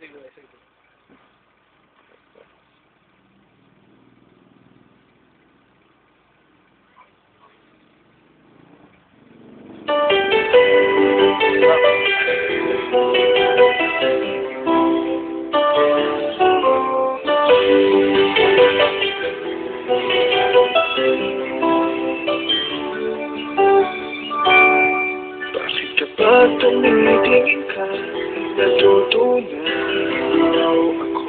Sige, sige. Bakit kapag tumitingin ka, natutunaw ako?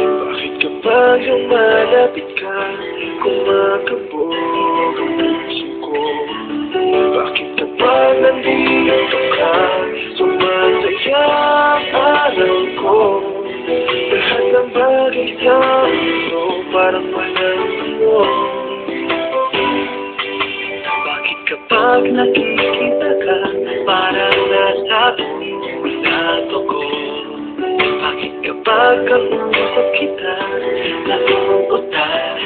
Bakit kapag lumalapit ka, kumakabog ang puso ko? Bakit kapag nandito ka, sumasaya ang araw ko? Lahat ng bagay sa mundo parang walang mo. Bakit kapag nakikita ka, parang nasa bulat ako? Bakit kapag kausap kita, nauutal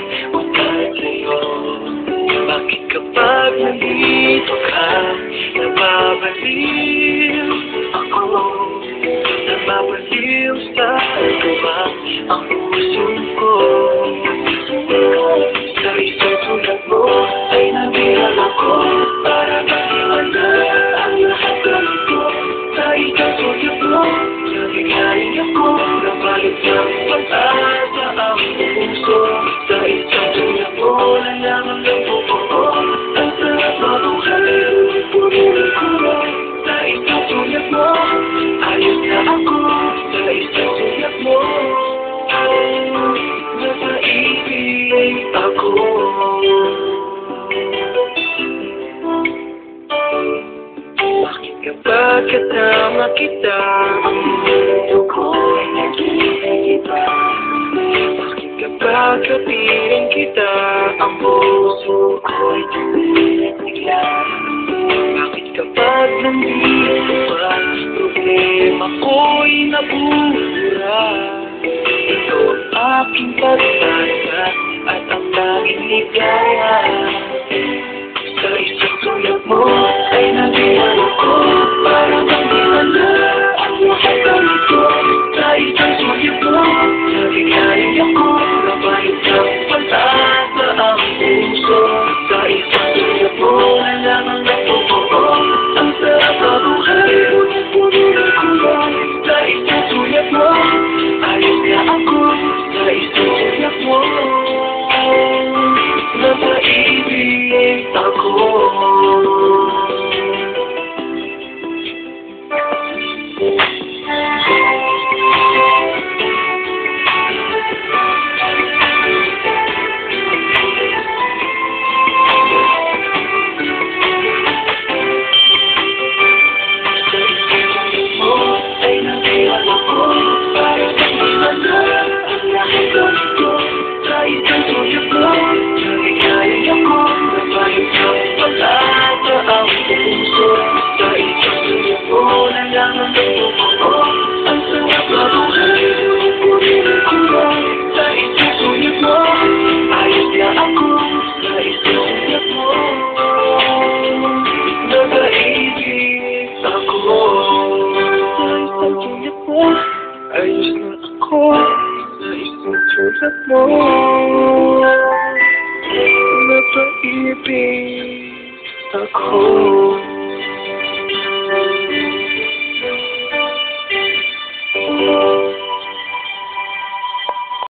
sa'yo? Bakit kapag nandito ka, nababaliw ako? Nababaliw sa tuwa ang puso ko. Sa isang sulat mo ay nabilang ako, para maliwala ang lahat ng ito. Sa isang sulat mo, nabigay ako, nabalit ng pag-asa ang puso. Sa isang sulat mo, nalaman ng buo, ang sarap mabuhay, punulit ko. Sa isang sulat mo, ayos na ako. Sa isang sulat mo, napaibig ako. Bakit kapag kasama kita, ang mundo ko'y nag-iiba? Bakit kapag kapiling kita, ang puso ko'y tumibigla? Bakit kapag nandito ka, problema ko'y nabubura? Ito ang aking pagtasa at ang tanging ligaya. Sa isang sulat mo ay nabilang ako, para magdiwala ang lahat ng ito. Sa isang sulat mo, nabigay ako, nabayot ng pag-asa ang puso. Sa isang sulat mo, nalaman ng buo, ang sarap na buhay, punulit ko lang. Sa isang sulat mo, ayos na ako. Sa isang sulat mo, napaibig ako. Ayos na ako sa isang sulat mo, napaibig ako.